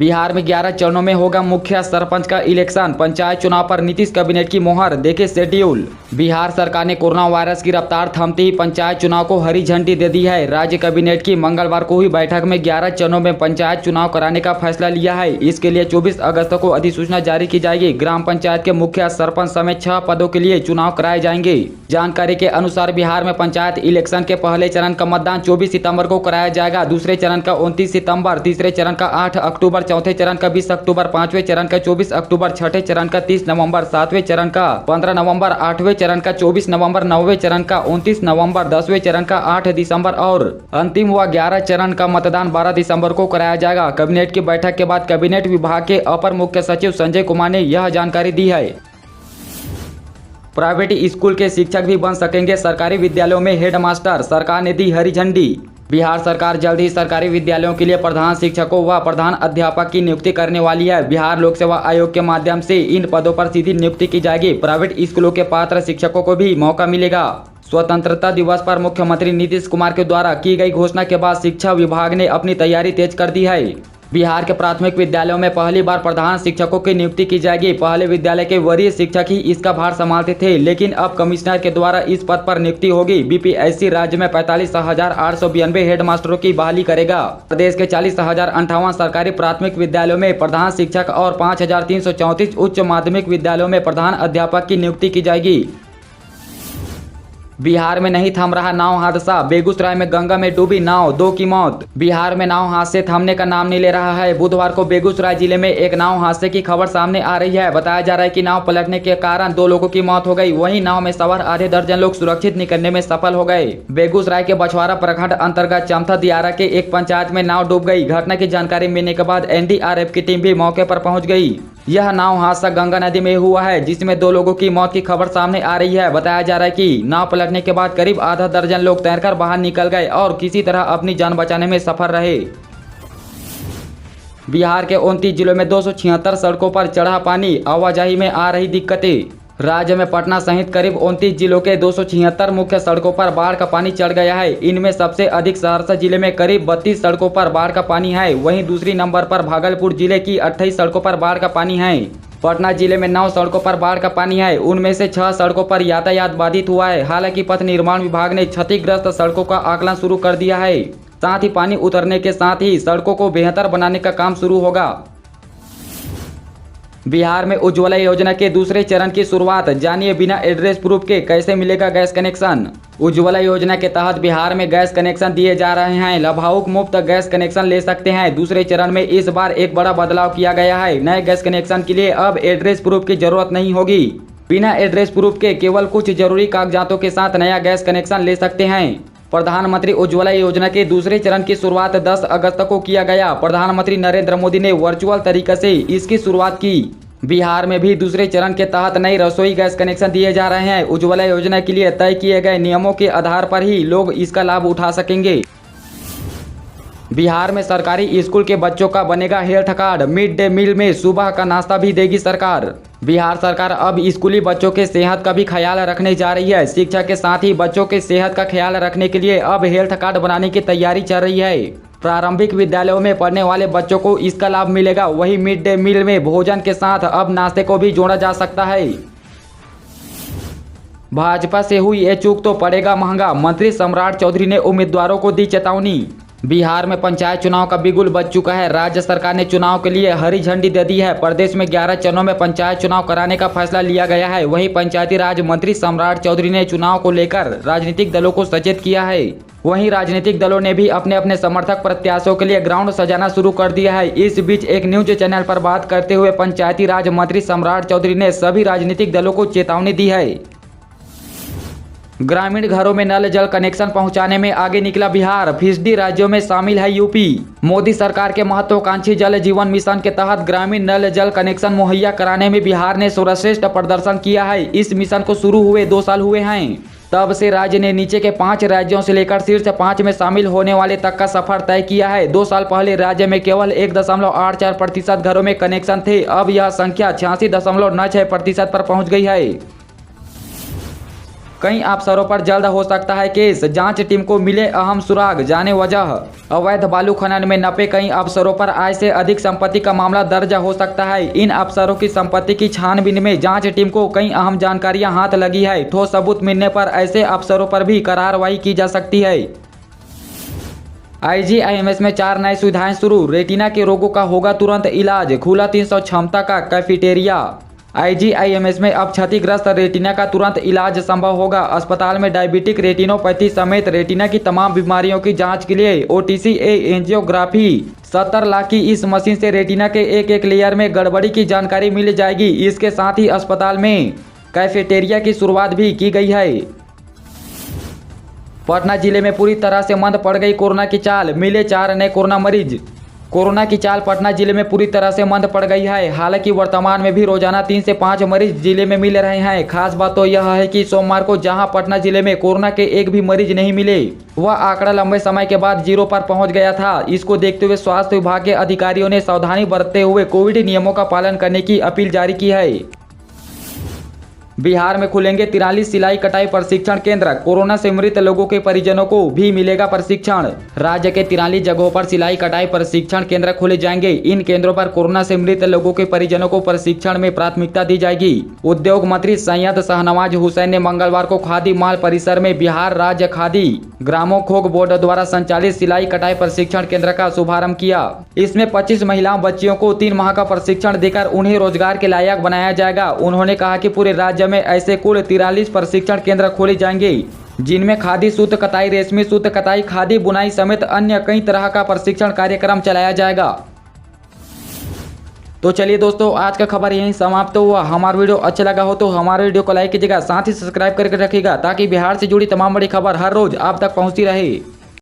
बिहार में 11 चरणों में होगा मुखिया सरपंच का इलेक्शन। पंचायत चुनाव पर नीतीश कैबिनेट की मोहर, देखे शेड्यूल। बिहार सरकार ने कोरोना वायरस की रफ्तार थमते ही पंचायत चुनाव को हरी झंडी दे दी है। राज्य कैबिनेट की मंगलवार को हुई बैठक में 11 चरणों में पंचायत चुनाव कराने का फैसला लिया है। इसके लिए 24 अगस्त को अधिसूचना जारी की जाएगी। ग्राम पंचायत के मुखिया सरपंच समेत 6 पदों के लिए चुनाव कराए जाएंगे। जानकारी के अनुसार बिहार में पंचायत इलेक्शन के पहले चरण का मतदान 24 सितंबर को कराया जाएगा, दूसरे चरण का 29 सितंबर, तीसरे चरण का 8 अक्टूबर, चौथे चरण का 20 अक्टूबर, पांचवें चरण का 24 अक्टूबर, छठे चरण का 30 नवंबर, सातवें चरण का 15 नवंबर, आठवें चरण का 24 नवंबर, नौवें चरण का 29 नवंबर, 10वें चरण का 8 दिसंबर और अंतिम व 11 चरण का मतदान 12 दिसंबर को कराया जाएगा। कैबिनेट की बैठक के बाद कैबिनेट विभाग के अपर मुख्य सचिव संजय कुमार ने यह जानकारी दी है। प्राइवेट स्कूल के शिक्षक भी बन सकेंगे सरकारी विद्यालयों में हेडमास्टर, सरकार ने दी हरी झंडी। बिहार सरकार जल्द ही सरकारी विद्यालयों के लिए प्रधान शिक्षकों व प्रधान अध्यापक की नियुक्ति करने वाली है। बिहार लोक सेवा आयोग के माध्यम से इन पदों पर सीधी नियुक्ति की जाएगी। प्राइवेट स्कूलों के पात्र शिक्षकों को भी मौका मिलेगा। स्वतंत्रता दिवस पर मुख्यमंत्री नीतीश कुमार के द्वारा की गई घोषणा के बाद शिक्षा विभाग ने अपनी तैयारी तेज कर दी है। बिहार के प्राथमिक विद्यालयों में पहली बार प्रधान शिक्षकों की नियुक्ति की जाएगी। पहले विद्यालय के वरीय शिक्षक ही इसका भार संभालते थे, लेकिन अब कमिश्नर के द्वारा इस पद पर नियुक्ति होगी। बीपीएससी राज्य में 45,892 हेडमास्टरों की बहाली करेगा। प्रदेश के 40,058 सरकारी प्राथमिक विद्यालयों में प्रधान शिक्षक और 5,334 उच्च माध्यमिक विद्यालयों में प्रधान अध्यापक की नियुक्ति की जाएगी। बिहार में नहीं थम रहा नाव हादसा, बेगूसराय में गंगा में डूबी नाव, 2 की मौत। बिहार में नाव हादसे थमने का नाम नहीं ले रहा है। बुधवार को बेगूसराय जिले में एक नाव हादसे की खबर सामने आ रही है। बताया जा रहा है कि नाव पलटने के कारण 2 लोगों की मौत हो गई। वहीं नाव में सवार आधे दर्जन लोग सुरक्षित निकलने में सफल हो गए। बेगूसराय के बछवाड़ा प्रखंड अंतर्गत चमथा दियारा के एक पंचायत में नाव डूब गई। घटना की जानकारी मिलने के बाद एनडीआरएफ की टीम भी मौके पर पहुंच गई। यह नाव हादसा गंगा नदी में हुआ है, जिसमें 2 लोगों की मौत की खबर सामने आ रही है। बताया जा रहा है कि नाव पलटने के बाद करीब आधा दर्जन लोग तैरकर बाहर निकल गए और किसी तरह अपनी जान बचाने में सफल रहे। बिहार के 29 जिलों में 276 सड़कों पर चढ़ा पानी, आवाजाही में आ रही दिक्कतें। राज्य में पटना सहित करीब 29 जिलों के 276 मुख्य सड़कों पर बाढ़ का पानी चढ़ गया है। इनमें सबसे अधिक सहरसा जिले में करीब 32 सड़कों पर बाढ़ का पानी है। वहीं दूसरी नंबर पर भागलपुर जिले की 28 सड़कों पर बाढ़ का पानी है। पटना जिले में 9 सड़कों पर बाढ़ का पानी है। उनमें से 6 सड़कों पर यातायात बाधित हुआ है। हालांकि पथ निर्माण विभाग ने क्षतिग्रस्त सड़कों का आकलन शुरू कर दिया है। साथ ही पानी उतरने के साथ ही सड़कों को बेहतर बनाने का काम शुरू होगा। बिहार में उज्ज्वला योजना के दूसरे चरण की शुरुआत, जानिए बिना एड्रेस प्रूफ के कैसे मिलेगा गैस कनेक्शन। उज्ज्वला योजना के तहत बिहार में गैस कनेक्शन दिए जा रहे हैं। लाभार्थी मुफ्त गैस कनेक्शन ले सकते हैं। दूसरे चरण में इस बार एक बड़ा बदलाव किया गया है। नए गैस कनेक्शन के लिए अब एड्रेस प्रूफ की जरूरत नहीं होगी। बिना एड्रेस प्रूफ के केवल कुछ जरूरी कागजातों के साथ नया गैस कनेक्शन ले सकते हैं। प्रधानमंत्री उज्ज्वला योजना के दूसरे चरण की शुरुआत 10 अगस्त को किया गया। प्रधानमंत्री नरेंद्र मोदी ने वर्चुअल तरीके से इसकी शुरुआत की। बिहार में भी दूसरे चरण के तहत नई रसोई गैस कनेक्शन दिए जा रहे हैं। उज्ज्वला योजना के लिए तय किए गए नियमों के आधार पर ही लोग इसका लाभ उठा सकेंगे। बिहार में सरकारी स्कूल के बच्चों का बनेगा health card. Mid day meal में सुबह का नाश्ता भी देगी सरकार। बिहार सरकार अब स्कूली बच्चों के सेहत का भी ख्याल रखने जा रही है। शिक्षा के साथ ही बच्चों के सेहत का ख्याल रखने के लिए अब हेल्थ कार्ड बनाने की तैयारी चल रही है। प्रारंभिक विद्यालयों में पढ़ने वाले बच्चों को इसका लाभ मिलेगा। वहीं मिड डे मील में भोजन के साथ अब नाश्ते को भी जोड़ा जा सकता है। भाजपा से हुई ये चूक तो पड़ेगा महंगा, मंत्री सम्राट चौधरी ने उम्मीदवारों को दी चेतावनी। बिहार में पंचायत चुनाव का बिगुल बज चुका है। राज्य सरकार ने चुनाव के लिए हरी झंडी दे दी है। प्रदेश में 11 चरणों में पंचायत चुनाव कराने का फैसला लिया गया है। वहीं पंचायती राज मंत्री सम्राट चौधरी ने चुनाव को लेकर राजनीतिक दलों को सचेत किया है। वहीं राजनीतिक दलों ने भी अपने अपने समर्थक प्रत्याशियों के लिए ग्राउंड सजाना शुरू कर दिया है। इस बीच एक न्यूज चैनल पर बात करते हुए पंचायती राज मंत्री सम्राट चौधरी ने सभी राजनीतिक दलों को चेतावनी दी है। ग्रामीण घरों में नल जल कनेक्शन पहुंचाने में आगे निकला बिहार। फीसदी राज्यों में शामिल है यूपी। मोदी सरकार के महत्वाकांक्षी जल जीवन मिशन के तहत ग्रामीण नल जल कनेक्शन मुहैया कराने में बिहार ने सर्वश्रेष्ठ प्रदर्शन किया है। इस मिशन को शुरू हुए 2 साल हुए हैं। तब से राज्य ने नीचे के 5 राज्यों से लेकर शीर्ष 5 में शामिल होने वाले तक का सफर तय किया है। 2 साल पहले राज्य में केवल 1.84% घरों में कनेक्शन थे। अब यह संख्या 86.96% पर पहुंच गई है। कई अफसरों पर जल्द हो सकता है केस, जांच टीम को मिले अहम सुराग, जाने वजह। अवैध बालू खनन में नपे कई अफसरों पर आय से अधिक संपत्ति का मामला दर्ज हो सकता है। इन अफसरों की संपत्ति की छानबीन में जांच टीम को कई अहम जानकारियां हाथ लगी है। ठोस सबूत मिलने पर ऐसे अफसरों पर भी कार्रवाई की जा सकती है। IGIMS में 4 नई सुविधाएं शुरू, रेटिना के रोगों का होगा तुरंत इलाज, खुला 300 क्षमता का कैफेटेरिया। IGIMS में अब क्षतिग्रस्त रेटिना का तुरंत इलाज संभव होगा। अस्पताल में डायबिटिक रेटिनोपैथी समेत रेटिना की तमाम बीमारियों की जांच के लिए OTC एंजियोग्राफी 70 लाख की इस मशीन से रेटिना के एक लेयर में गड़बड़ी की जानकारी मिल जाएगी। इसके साथ ही अस्पताल में कैफेटेरिया की शुरुआत भी की गई है। पटना जिले में पूरी तरह से मंद पड़ गई कोरोना की चाल, मिले 4 नए कोरोना मरीज। कोरोना की चाल पटना जिले में पूरी तरह से मंद पड़ गई है। हालांकि वर्तमान में भी रोजाना 3 से 5 मरीज जिले में मिल रहे हैं। खास बात तो यह है कि सोमवार को जहां पटना जिले में कोरोना के एक भी मरीज नहीं मिले, वह आंकड़ा लंबे समय के बाद 0 पर पहुंच गया था। इसको देखते हुए स्वास्थ्य विभाग के अधिकारियों ने सावधानी बरतते हुए कोविड नियमों का पालन करने की अपील जारी की है। बिहार में खुलेंगे 43 सिलाई कटाई प्रशिक्षण केंद्र, कोरोना से मृत लोगों के परिजनों को भी मिलेगा प्रशिक्षण। राज्य के 43 जगहों पर सिलाई कटाई प्रशिक्षण केंद्र खोले जाएंगे। इन केंद्रों पर कोरोना से मृत लोगों के परिजनों को प्रशिक्षण में प्राथमिकता दी जाएगी। उद्योग मंत्री सैयद शाहनवाज हुसैन ने मंगलवार को खादी मॉल परिसर में बिहार राज्य खादी ग्रामोद्योग बोर्ड द्वारा संचालित सिलाई कटाई प्रशिक्षण केंद्र का शुभारंभ किया। इसमें 25 महिलाओं बच्चियों को 3 माह का प्रशिक्षण देकर उन्हें रोजगार के लायक बनाया जाएगा। उन्होंने कहा कि पूरे राज्य में ऐसे कुल 43 प्रशिक्षण केंद्र खोले जाएंगे, जिनमें खादी सूत कताई, रेशमी सूत कताई, खादी बुनाई समेत अन्य कई तरह का प्रशिक्षण कार्यक्रम चलाया जाएगा। तो चलिए दोस्तों, आज का खबर यहीं समाप्त हुआ। हमारा वीडियो अच्छा लगा हो तो हमारे वीडियो को लाइक कीजिएगा, साथ ही सब्सक्राइब करके रखिएगा ताकि बिहार से जुड़ी तमाम बड़ी खबर हर रोज आप तक पहुंचती रहे।